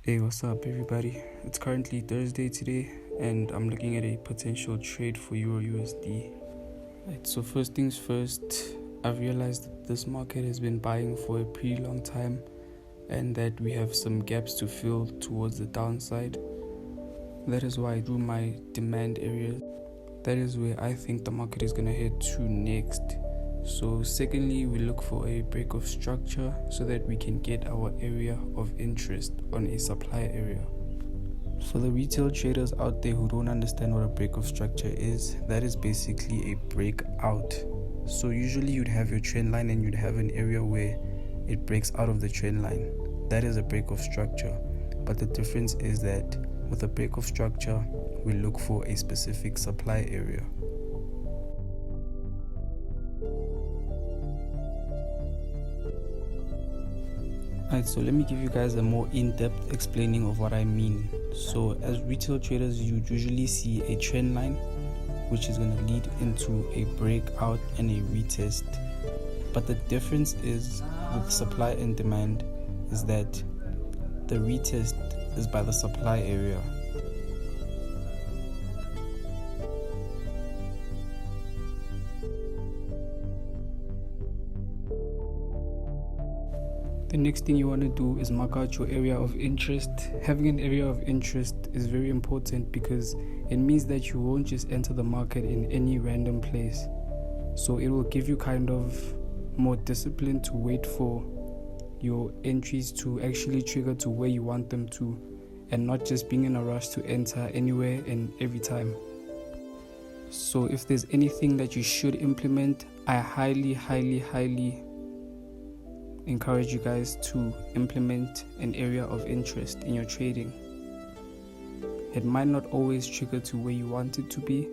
Hey, what's up, everybody? It's currently Thursday today, and I'm looking at a potential trade for Euro USD. Right, so first things first, I've realized that this market has been buying for a pretty long time, and that we have some gaps to fill towards the downside. That is why I drew my demand areas. That is where I think the market is going to head to next. So secondly, we look for a break of structure so that we can get our area of interest on a supply area. For the retail traders out there who don't understand what a break of structure is, that is basically a breakout. So usually you'd have your trend line and you'd have an area where it breaks out of the trend line. That is a break of structure. But the difference is that with a break of structure, we look for a specific supply area. Alright, so let me give you guys a more in-depth explaining of what I mean. So as retail traders, you usually see a trend line which is going to lead into a breakout and a retest. But the difference is with supply and demand is that the retest is by the supply area. The next thing you want to do is mark out your area of interest. Having an area of interest is very important because it means that you won't just enter the market in any random place. So it will give you kind of more discipline to wait for your entries to actually trigger to where you want them to, and not just being in a rush to enter anywhere and every time. So if there's anything that you should implement, I highly encourage you guys to implement an area of interest in your trading. It might not always trigger to where you want it to be,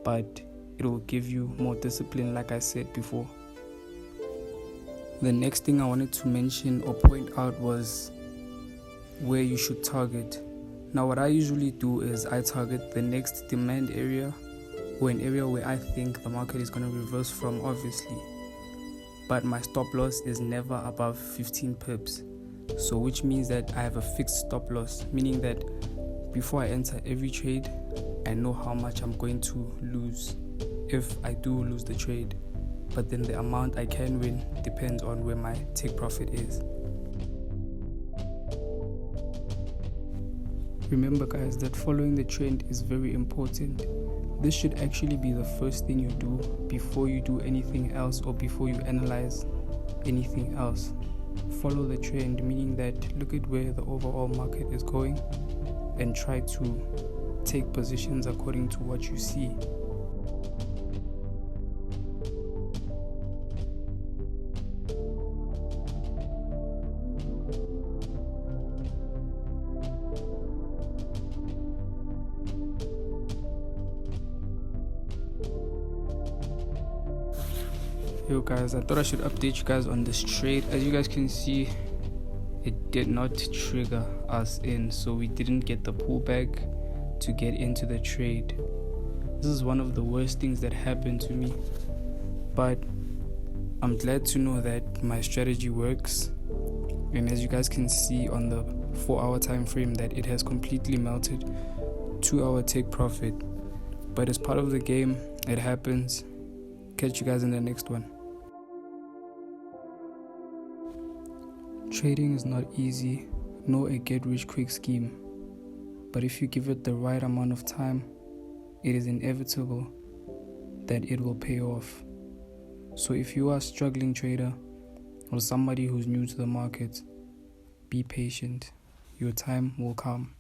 but it will give you more discipline, like I said before. The next thing I wanted to mention or point out was where you should target. Now what I usually do is I target the next demand area, or an area where I think the market is going to reverse from, obviously. But my stop loss is never above 15 pips. So which means that I have a fixed stop loss, meaning that before I enter every trade, I know how much I'm going to lose if I do lose the trade. But then the amount I can win depends on where my take profit is. Remember guys, that following the trend is very important. This should actually be the first thing you do before you do anything else or before you analyze anything else. Follow the trend, meaning that look at where the overall market is going and try to take positions according to what you see. Yo guys, I thought I should update you guys on this trade. As you guys can see, it did not trigger us in, so we didn't get the pullback to get into the trade. This is one of the worst things that happened to me, but I'm glad to know that my strategy works. And as you guys can see on the 4-hour time frame, that it has completely melted. 2-hour take profit, but as part of the game, it happens. Catch you guys in the next one. Trading is not easy, nor a get-rich-quick scheme. But if you give it the right amount of time, it is inevitable that it will pay off. So if you are a struggling trader or somebody who's new to the market, be patient. Your time will come.